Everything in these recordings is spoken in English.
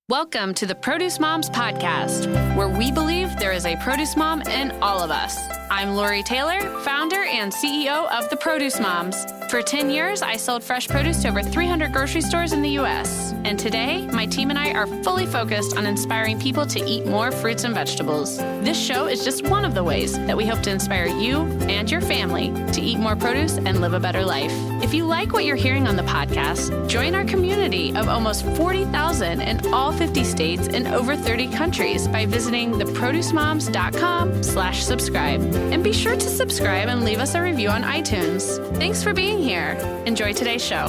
Welcome to the Produce Moms Podcast, where we believe there is a produce mom in all of us. I'm Lori Taylor, founder and CEO of the Produce Moms. For 10 years, I sold fresh produce to over 300 grocery stores in the U.S. And today, my team and I are fully focused on inspiring people to eat more fruits and vegetables. This show is just one of the ways that we hope to inspire you and your family to eat more produce and live a better life. If you like what you're hearing on the podcast, join our community of almost 40,000 in all 50 states and over 30 countries by visiting theproducemoms.com/subscribe. And be sure to subscribe and leave us a review on iTunes. Thanks for being here. Enjoy today's show.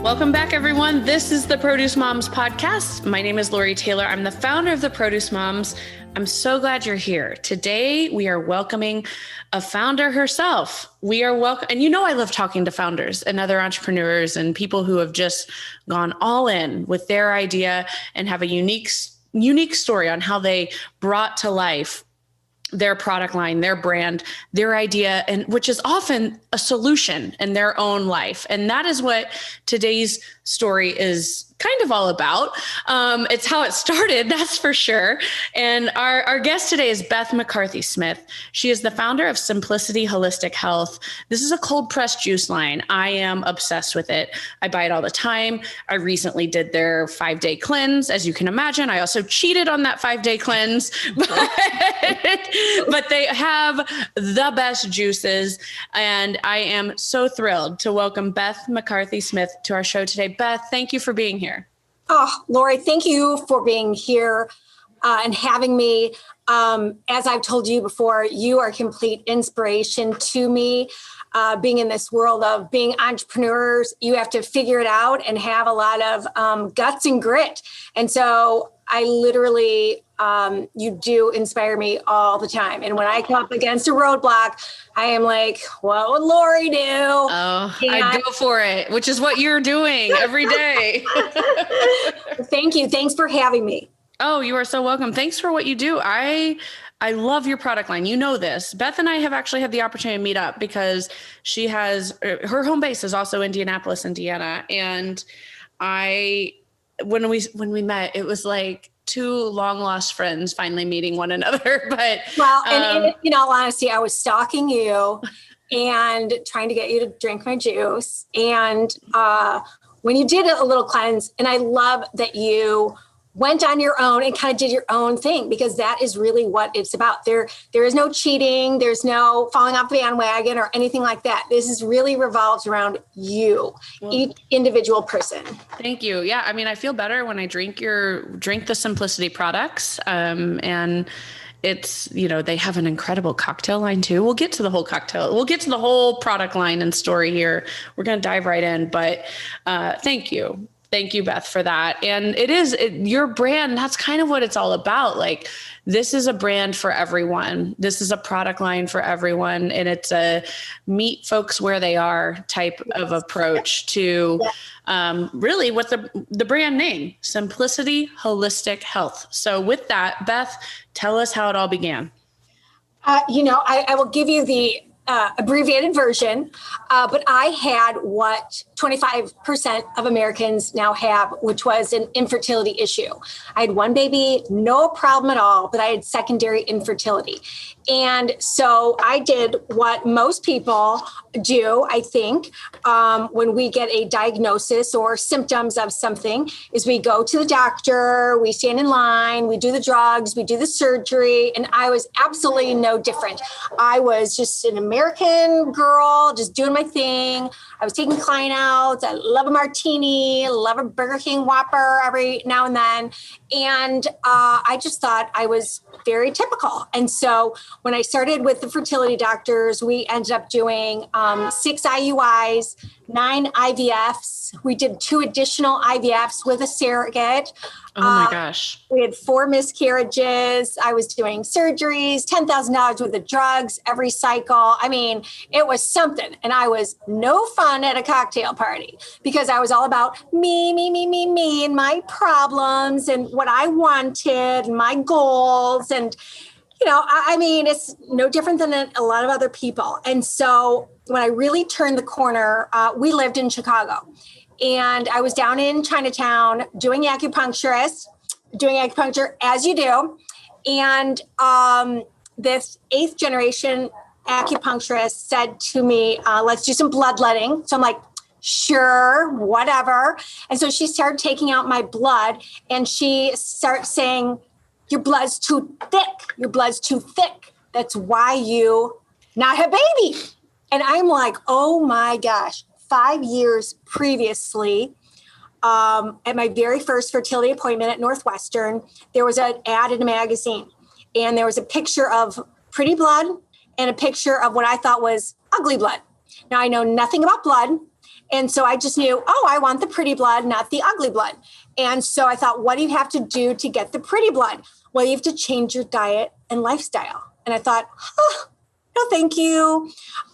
Welcome back, everyone. This is the Produce Moms Podcast. My name is Lori Taylor. I'm the founder of the Produce Moms. I'm so glad you're here. Today, we are welcoming a founder herself. We are and you know I love talking to founders and other entrepreneurs and people who have just gone all in with their idea and have a unique story on how they brought to life their product line, their brand, their idea, and which is often a solution in their own life. And that is what today's story is kind of all about. It's how it started, that's for sure. And our guest today is Beth McCarthy Smith. She is the founder of Simplicity Holistic Health. This is a cold pressed juice line. I am obsessed with it. I buy it all the time. I recently did their 5-day cleanse. As you can imagine, I also cheated on that 5-day cleanse, but they have the best juices. And I am so thrilled to welcome Beth McCarthy Smith to our show today. Beth, thank you for being here. Oh, Lori, thank you for being here and having me. As I've told you before, you are a complete inspiration to me. Being in this world of being entrepreneurs, you have to figure it out and have a lot of guts and grit. And so I literally, you do inspire me all the time. And when I come up against a roadblock, I am like, what would Lori do? Oh, I go for it, which is what you're doing every day. Thank you. Thanks for having me. Oh, you are so welcome. Thanks for what you do. I love your product line. You know this. Beth and I have actually had the opportunity to meet up because she has, her home base is also Indianapolis, Indiana. And when we met, it was like two long lost friends finally meeting one another. But and in all honesty, I was stalking you and trying to get you to drink my juice. And when you did a little cleanse, and I love that you went on your own and kind of did your own thing, because that is really what it's about. There is no cheating. There's no falling off the bandwagon or anything like that. This is really revolves around you, each individual person. Thank you. Yeah. I mean, I feel better when I drink the Simplicity products. And it's, they have an incredible cocktail line too. We'll get to the whole cocktail. We'll get to the whole product line and story here. We're going to dive right in, but thank you. Thank you, Beth, for that. And your brand, that's kind of what it's all about. Like, this is a brand for everyone. This is a product line for everyone. And it's a meet folks where they are type of approach to really what the brand name, Simplicity Holistic Health. So with that, Beth, tell us how it all began. I will give you the abbreviated version, but I had what 25% of Americans now have, which was an infertility issue. I had one baby, no problem at all, but I had secondary infertility. And so I did what most people do, I think, when we get a diagnosis or symptoms of something, is we go to the doctor, we stand in line, we do the drugs, we do the surgery, and I was absolutely no different. I was just an American girl, just doing my thing. I was taking client outs. I love a martini, love a Burger King Whopper every now and then. And I just thought I was very typical. And so when I started with the fertility doctors, we ended up doing 6 IUIs, 9 IVFs. We did 2 additional IVFs with a surrogate. Oh my gosh. We had 4 miscarriages. I was doing surgeries, $10,000 worth of drugs every cycle. I mean, it was something. And I was no fun at a cocktail party because I was all about me, and my problems and what I wanted and my goals. And, it's no different than a lot of other people. And so when I really turned the corner, we lived in Chicago. And I was down in Chinatown doing acupuncture as you do. And this 8th generation acupuncturist said to me, let's do some bloodletting. So I'm like, sure, whatever. And so she started taking out my blood and she started saying, your blood's too thick. Your blood's too thick. That's why you not have baby. And I'm like, oh my gosh, 5 years previously, at my very first fertility appointment at Northwestern, there was an ad in a magazine and there was a picture of pretty blood and a picture of what I thought was ugly blood. Now I know nothing about blood. And so I just knew, I want the pretty blood, not the ugly blood. And so I thought, what do you have to do to get the pretty blood? Well, you have to change your diet and lifestyle. And I thought, no, thank you.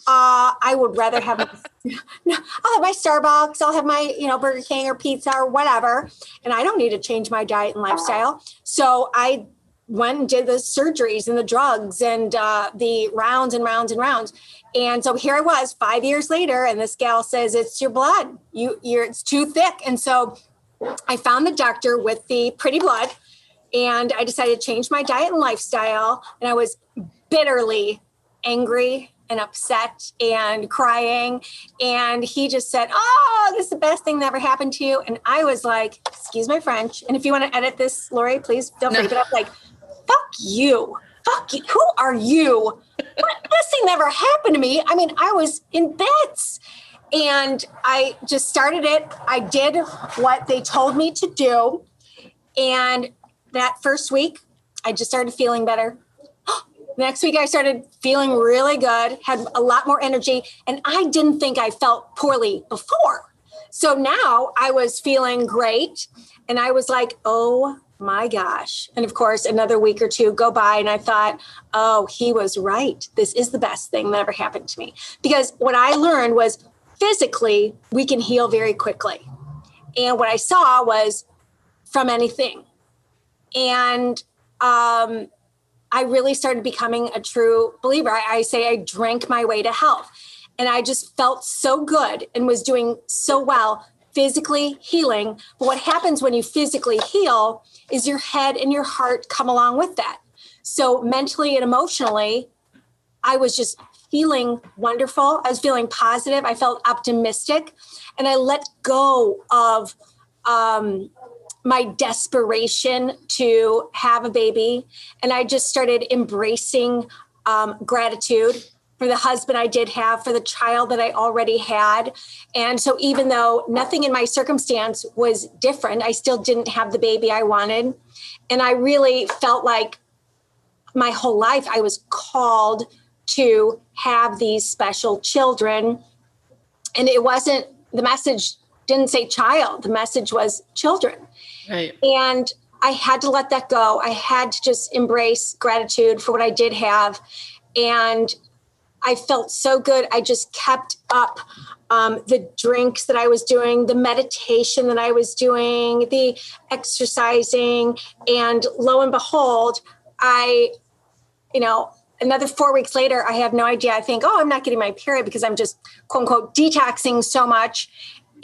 I would rather have, I'll have my Starbucks, I'll have my, Burger King or pizza or whatever. And I don't need to change my diet and lifestyle. So I went and did the surgeries and the drugs and the rounds and rounds and rounds. And so here I was 5 years later, and this gal says, it's your blood. It's too thick. And so I found the doctor with the pretty blood, and I decided to change my diet and lifestyle. And I was bitterly angry and upset and crying. And he just said, this is the best thing that ever happened to you. And I was like, excuse my French. And if you want to edit this, Lori, please feel free. But I'm like, fuck you. Fuck you. Who are you? This thing never happened to me. I mean, I was in bits. And I just started it. I did what they told me to do. And that first week, I just started feeling better. Next week, I started feeling really good, had a lot more energy. And I didn't think I felt poorly before. So now I was feeling great. And I was like, oh my gosh. And of course, another week or two go by and I thought, he was right. This is the best thing that ever happened to me. Because what I learned was physically, we can heal very quickly. And what I saw was from anything. And I really started becoming a true believer. I say I drank my way to health. And I just felt so good and was doing so well physically healing. But what happens when you physically heal is your head and your heart come along with that. So mentally and emotionally, I was just feeling wonderful. I was feeling positive. I felt optimistic. And I let go of my desperation to have a baby. And I just started embracing gratitude for the husband I did have, for the child that I already had. And so even though nothing in my circumstance was different, I still didn't have the baby I wanted. And I really felt like my whole life I was called to have these special children. And it wasn't, the message didn't say child, the message was children. Right. And I had to let that go. I had to just embrace gratitude for what I did have. And I felt so good. I just kept up the drinks that I was doing, the meditation that I was doing, the exercising. And lo and behold, another 4 weeks later, I have no idea. I think, I'm not getting my period because I'm just, quote unquote, detoxing so much.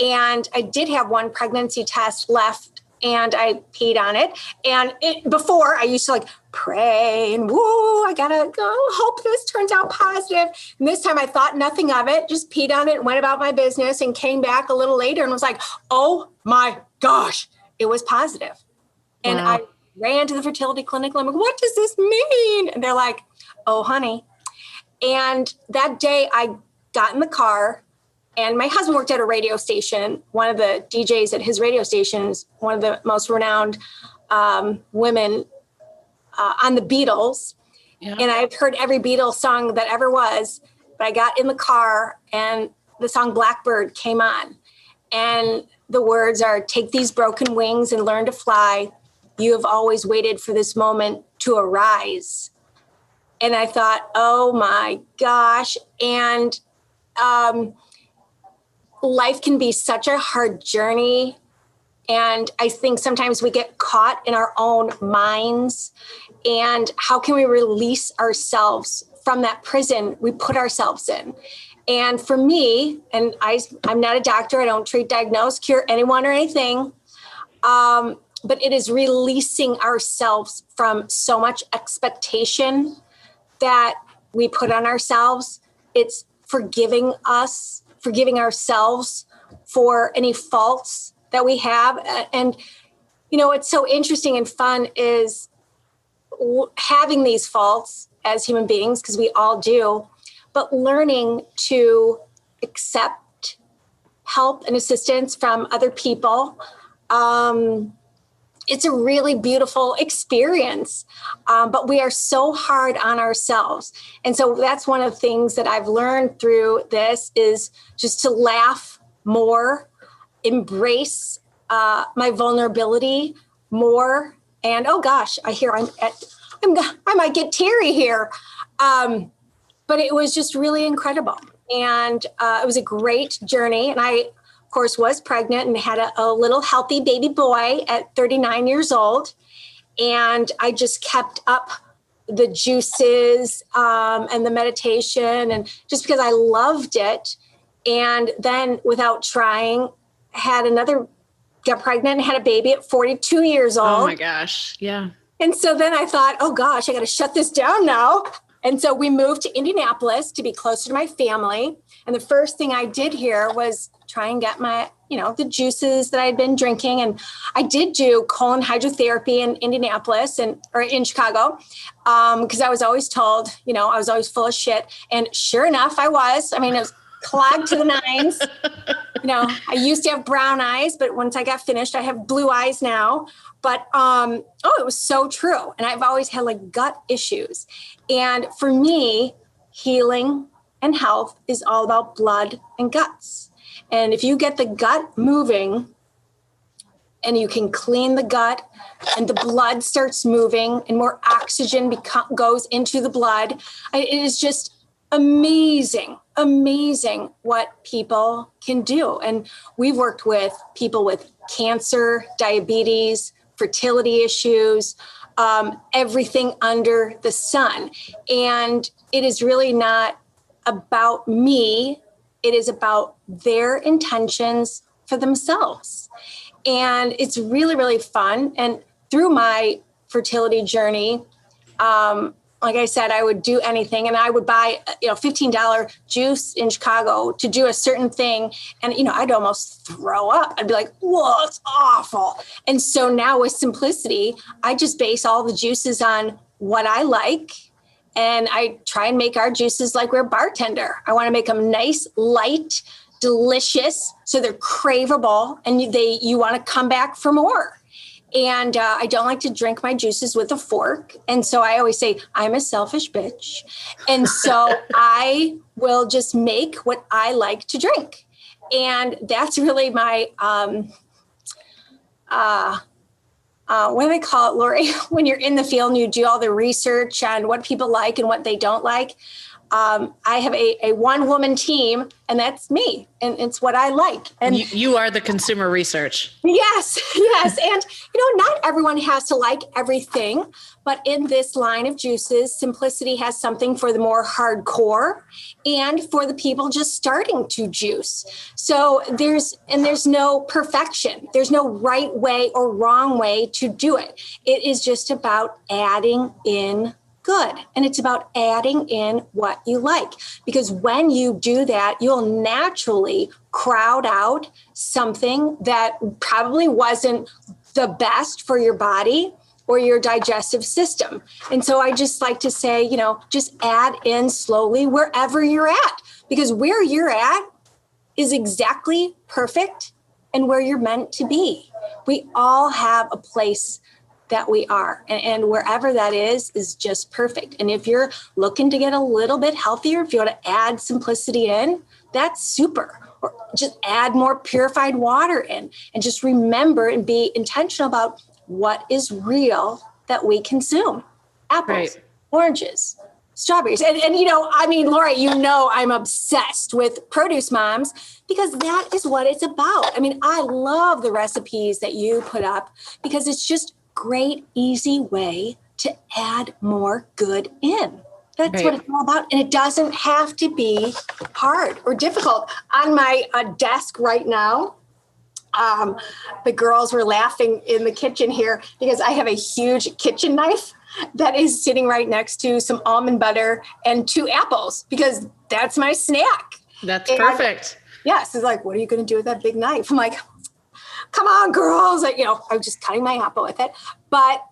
And I did have one pregnancy test left and I peed on it. And before I used to pray and I gotta go, hope this turns out positive. And this time I thought nothing of it, just peed on it and went about my business and came back a little later and was like, oh my gosh, it was positive. And wow. I ran to the fertility clinic. I'm like, what does this mean? And they're like, oh, honey. And that day I got in the car. And my husband worked at a radio station. One of the DJs at his radio station is one of the most renowned women on the Beatles. Yeah. And I've heard every Beatles song that ever was. But I got in the car and the song Blackbird came on. And the words are, take these broken wings and learn to fly. You have always waited for this moment to arise. And I thought, oh my gosh. And life can be such a hard journey. And I think sometimes we get caught in our own minds. And how can we release ourselves from that prison we put ourselves in? And for me, and I'm not a doctor, I don't treat, diagnose, cure anyone or anything. But it is releasing ourselves from so much expectation that we put on ourselves. It's forgiving ourselves for any faults that we have. And, what's so interesting and fun is having these faults as human beings, because we all do, but learning to accept help and assistance from other people. It's a really beautiful experience, but we are so hard on ourselves. And so that's one of the things that I've learned through this is just to laugh more, embrace my vulnerability more. And oh gosh, I might get teary here. But it was just really incredible. And it was a great journey. And I, of course, was pregnant and had a little healthy baby boy at 39 years old. And I just kept up the juices and the meditation, and just because I loved it. And then without trying, got pregnant and had a baby at 42 years old. Oh my gosh. Yeah. And so then I thought, oh gosh, I got to shut this down now. And so we moved to Indianapolis to be closer to my family. And the first thing I did here was try and get my, the juices that I'd been drinking. And I did do colon hydrotherapy in Indianapolis or in Chicago, because I was always told, I was always full of shit. And sure enough, I was. It was clogged to the nines. I used to have brown eyes, but once I got finished, I have blue eyes now. But, it was so true. And I've always had gut issues. And for me, healing and health is all about blood and guts. And if you get the gut moving and you can clean the gut and the blood starts moving and more oxygen goes into the blood, it is just amazing what people can do. And we've worked with people with cancer, diabetes, fertility issues, everything under the sun. And it is really not about me. It is about their intentions for themselves. And it's really, really fun. And through my fertility journey, like I said, I would do anything, and I would buy, $15 juice in Chicago to do a certain thing. And, I'd almost throw up. I'd be like, whoa, it's awful. And so now with Simplicity, I just base all the juices on what I like. And I try and make our juices like we're a bartender. I want to make them nice, light, delicious, so they're craveable, and you want to come back for more. And I don't like to drink my juices with a fork. And so I always say, I'm a selfish bitch. And so I will just make what I like to drink. And that's really my, what do they call it, Lori? When you're in the field and you do all the research on what people like and what they don't like. I have a one-woman team, and that's me, and it's what I like. And you are the consumer research. Yes. And, not everyone has to like everything, but in this line of juices, Simplicity has something for the more hardcore and for the people just starting to juice. So there's no perfection. There's no right way or wrong way to do it. It is just about adding in good. And it's about adding in what you like, because when you do that, you'll naturally crowd out something that probably wasn't the best for your body or your digestive system. And so I just like to say, just add in slowly wherever you're at, because where you're at is exactly perfect and where you're meant to be. We all have a place that we are. And wherever that is just perfect. And if you're looking to get a little bit healthier, if you want to add Simplicity in, that's super. Or just add more purified water in, and just remember and be intentional about what is real that we consume. Apples, right. Oranges, strawberries. And Laura, I'm obsessed with Produce Moms because that is what it's about. I love the recipes that you put up because it's just great, easy way to add more good in. That's what it's all about. And it doesn't have to be hard or difficult. On my desk right now, the girls were laughing in the kitchen here because I have a huge kitchen knife that is sitting right next to some almond butter and 2 apples because that's my snack. That's perfect. Yes. It's like, what are you going to do with that big knife? I'm like, come on, girls. Like, I'm just cutting my apple with it. But,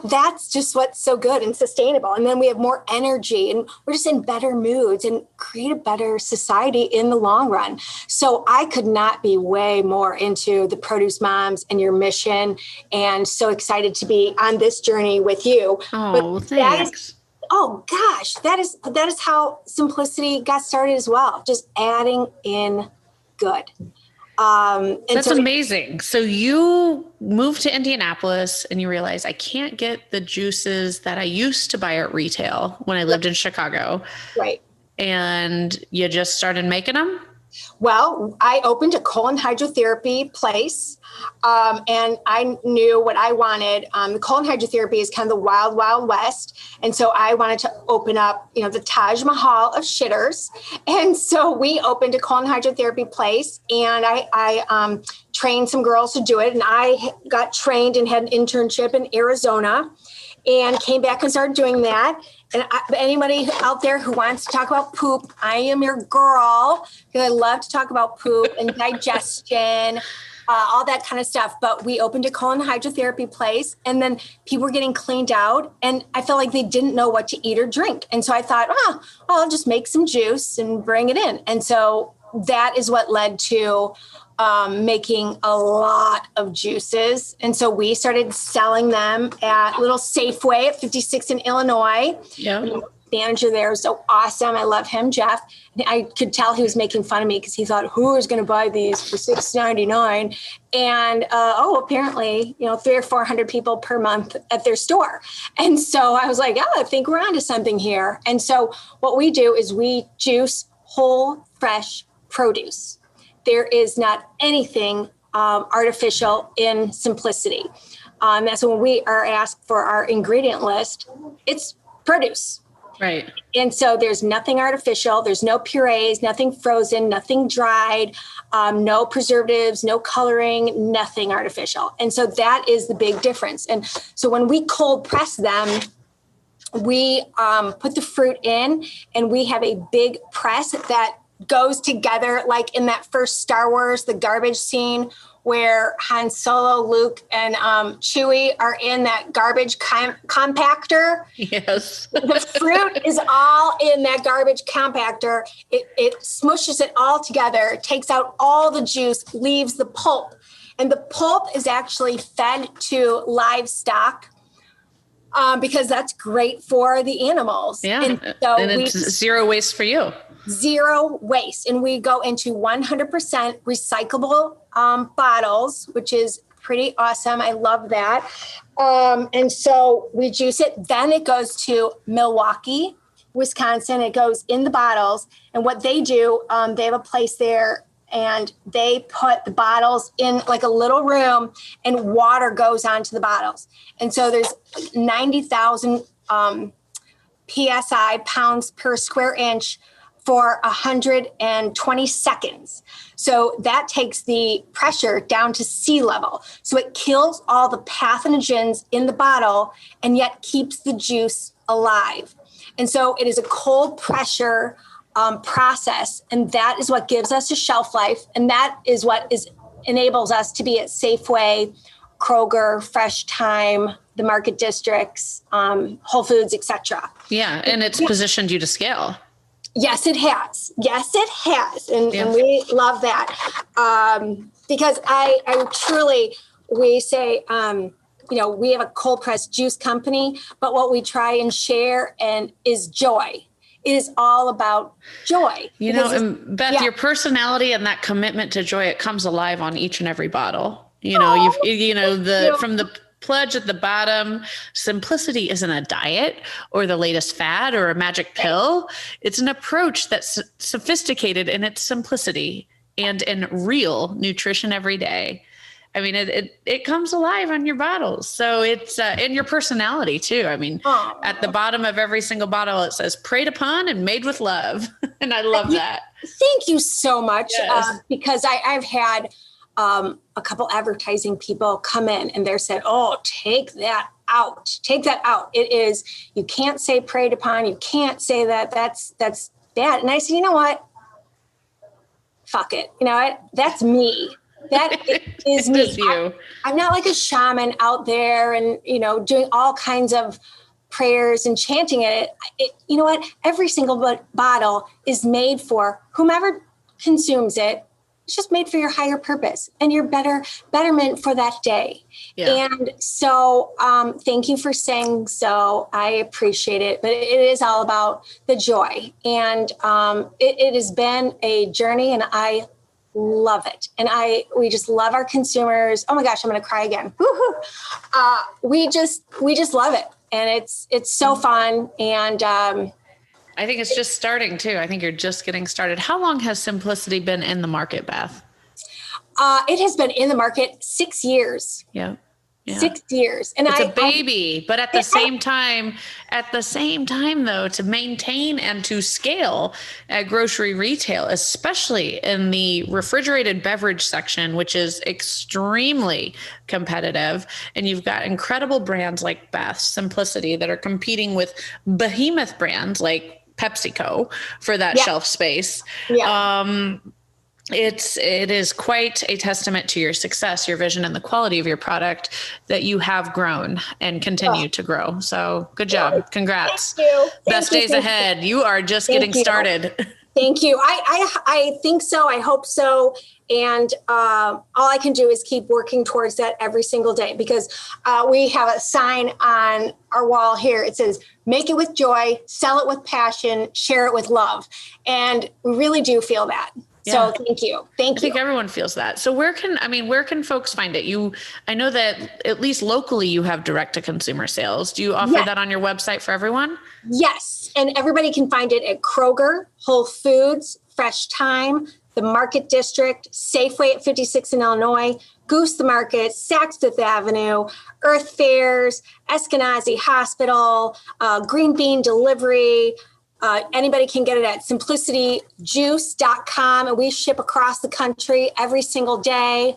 that's just what's so good and sustainable. And then we have more energy and we're just in better moods and create a better society in the long run. So I could not be way more into the Produce Moms and your mission, and so excited to be on this journey with you. Oh, thanks. That is how simplicity got started as well. Just adding in good. That's amazing. So you moved to Indianapolis and you realize I can't get the juices that I used to buy at retail when I lived in Chicago. Right. And you just started making them? Well, I opened a colon hydrotherapy place, and I knew what I wanted. The colon hydrotherapy is kind of the wild, wild west. And so I wanted to open up, the Taj Mahal of shitters. And so we opened a colon hydrotherapy place, and I trained some girls to do it. And I got trained and had an internship in Arizona and came back and started doing that. And anybody out there who wants to talk about poop, I am your girl, because I love to talk about poop and digestion, all that kind of stuff. But we opened a colon hydrotherapy place, and then people were getting cleaned out, and I felt like they didn't know what to eat or drink. And so I thought, I'll just make some juice and bring it in. And so that is what led to making a lot of juices. And so we started selling them at little Safeway at 56 in Illinois. Yeah. The manager there was so awesome. I love him, Jeff. I could tell he was making fun of me because he thought, who is going to buy these for $6.99? And apparently, 300 or 400 people per month at their store. And so I was like, I think we're onto something here. And so what we do is we juice whole, fresh produce. There is not anything artificial in simplicity. That's when we are asked for our ingredient list. It's produce. Right. And so there's nothing artificial. There's no purees, nothing frozen, nothing dried, no preservatives, no coloring, nothing artificial. And so that is the big difference. And so when we cold press them, we put the fruit in, and we have a big press that goes together, like in that first Star Wars, the garbage scene where Han Solo, Luke, and Chewie are in that garbage compactor. Yes. The fruit is all in that garbage compactor. It smushes it all together, takes out all the juice, leaves the pulp. And the pulp is actually fed to livestock because that's great for the animals. Yeah. And it's zero waste for you. Zero waste. And we go into 100% recyclable bottles, which is pretty awesome. I love that. And so we juice it. Then it goes to Milwaukee, Wisconsin. It goes in the bottles. And what they do, they have a place there, and they put the bottles in like a little room, and water goes onto the bottles. And so there's 90,000 PSI, pounds per square inch, for 120 seconds. So that takes the pressure down to sea level. So it kills all the pathogens in the bottle and yet keeps the juice alive. And so it is a cold pressure process. And that is what gives us a shelf life. And that is what enables us to be at Safeway, Kroger, Fresh Time, the market districts, Whole Foods, etc. Yeah. And it's positioned you to scale. Yes, it has. And we love that because I truly, we say, we have a cold pressed juice company, but what we try and share is joy. It is all about joy. And Beth, your personality and that commitment to joy, it comes alive on each and every bottle. From the pledge at the bottom, simplicity isn't a diet or the latest fad or a magic pill. It's an approach that's sophisticated in its simplicity and in real nutrition every day. I mean, it comes alive on your bottles. So it's in your personality too. I mean, at the bottom of every single bottle, it says preyed upon and made with love. And I love that. Thank you so much. Yes. Because I've had a couple advertising people come in and they're said, oh, take that out. Take that out. It is, you can't say preyed upon. You can't say that. That's bad. And I said, you know what? Fuck it. You know, that's me. That is me. You. I'm not like a shaman out there and, you know, doing all kinds of prayers and chanting it. You know what? Every single bottle is made for whomever consumes it. It's just made for your higher purpose and your betterment for that day. Yeah. And so thank you for saying so. I appreciate it. But it is all about the joy. And it has been a journey and I love it. And we just love our consumers. Oh my gosh, I'm going to cry again. We just love it. And it's so fun. And I think it's just starting too. I think you're just getting started. How long has Simplicity been in the market, Beth? It has been in the market 6 years. Yeah. 6 years. And it's a baby, but at the same time though, to maintain and to scale at grocery retail, especially in the refrigerated beverage section, which is extremely competitive. And you've got incredible brands like Beth's Simplicity that are competing with behemoth brands like PepsiCo for that shelf space. Yeah. It is quite a testament to your success, your vision, and the quality of your product that you have grown and continue to grow. So good job. Congrats. Thank you. Best days ahead. You are just getting started. Thank you. I think so. I hope so. And all I can do is keep working towards that every single day because we have a sign on our wall here. It says, make it with joy, sell it with passion, share it with love. And we really do feel that. Yeah. So thank you. I think everyone feels that. So where can folks find it? I know that at least locally you have direct to consumer sales. Do you offer that on your website for everyone? Yes. And everybody can find it at Kroger, Whole Foods, Fresh Time, the Market District, Safeway at 56 in Illinois, Goose the Market, Saks Fifth Avenue, Earth Fairs, Eskenazi Hospital, Green Bean Delivery. Anybody can get it at simplicityjuice.com, and we ship across the country every single day,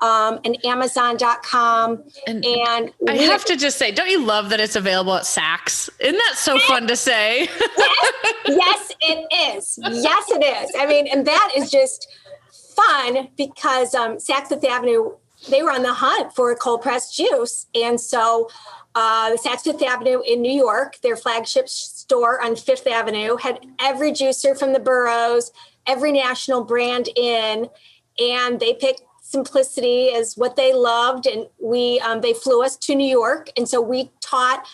and Amazon.com. And I have to just say, don't you love that it's available at Saks? Isn't that so fun to say? Yes, it is. Yes, it is. I mean, and that is just fun because Saks Fifth Avenue, they were on the hunt for a cold pressed juice. And so the Saks Fifth Avenue in New York, their flagship store on Fifth Avenue, had every juicer from the boroughs, every national brand in, and they picked Simplicity as what they loved. And they flew us to New York. And so we taught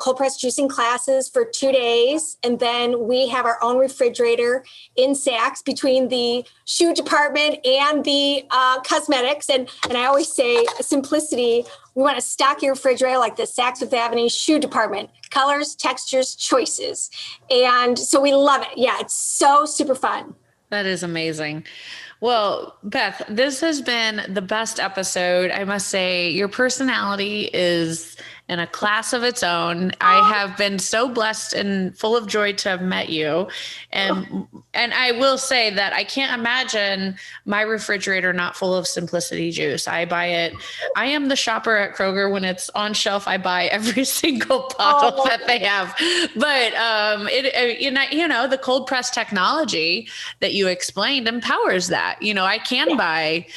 cold press juicing classes for 2 days. And then we have our own refrigerator in Saks between the shoe department and the cosmetics. And I always say Simplicity, we want to stock your refrigerator like the Saks Fifth Avenue shoe department, colors, textures, choices. And so we love it. Yeah, it's so super fun. That is amazing. Well, Beth, this has been the best episode. I must say your personality is in a class of its own. I have been so blessed and full of joy to have met you. And I will say that I can't imagine my refrigerator not full of Simplicity juice. I buy it. I am the shopper at Kroger. When it's on shelf, I buy every single bottle that they have. But the cold press technology that you explained empowers that. I can buy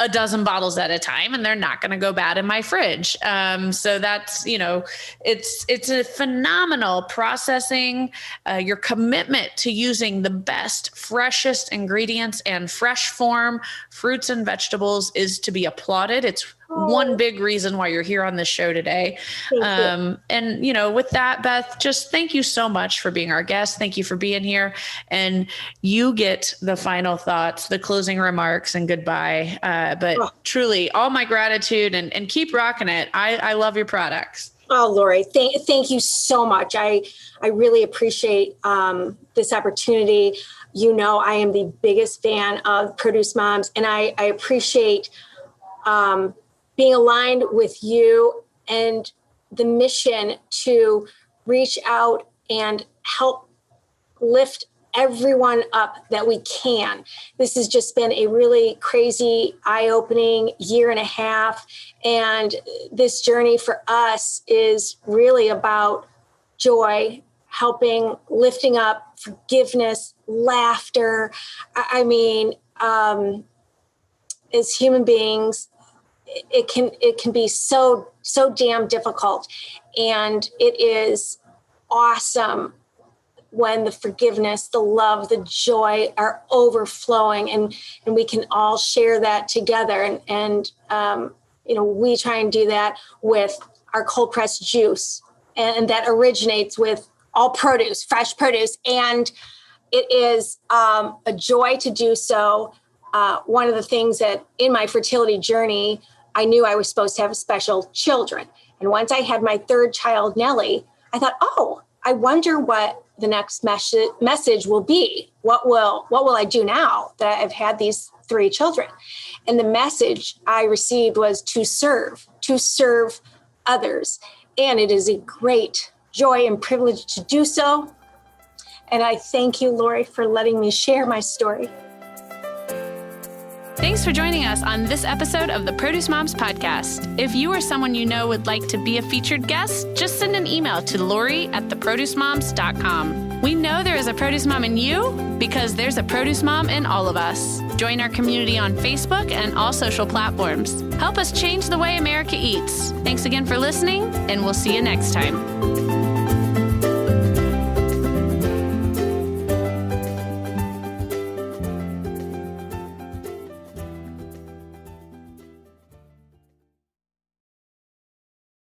a dozen bottles at a time and they're not going to go bad in my fridge. So that's, it's a phenomenal processing. Your commitment to using the best, freshest ingredients and fresh form fruits and vegetables is to be applauded. It's one big reason why you're here on this show today. And, with that, Beth, just thank you so much for being our guest. Thank you for being here. And you get the final thoughts, the closing remarks, and goodbye. But truly, all my gratitude and keep rocking it. I love your products. Oh, Lori, thank you so much. I really appreciate this opportunity. I am the biggest fan of Produce Moms, and I appreciate being aligned with you and the mission to reach out and help lift everyone up that we can. This has just been a really crazy, eye-opening year and a half. And this journey for us is really about joy, helping, lifting up, forgiveness, laughter. I mean, as human beings, it can be so damn difficult. And it is awesome when the forgiveness, the love, the joy are overflowing, and we can all share that together. And we try and do that with our cold pressed juice, and that originates with all produce, fresh produce. And it is a joy to do so. One of the things that in my fertility journey, I knew I was supposed to have special children. And once I had my third child, Nellie, I thought, I wonder what the next message will be. What will I do now that I've had these 3 children? And the message I received was to serve others. And it is a great joy and privilege to do so. And I thank you, Lori, for letting me share my story. Thanks for joining us on this episode of the Produce Moms Podcast. If you or someone you know would like to be a featured guest, just send an email to lori@theproducemoms.com. We know there is a produce mom in you because there's a produce mom in all of us. Join our community on Facebook and all social platforms. Help us change the way America eats. Thanks again for listening, and we'll see you next time.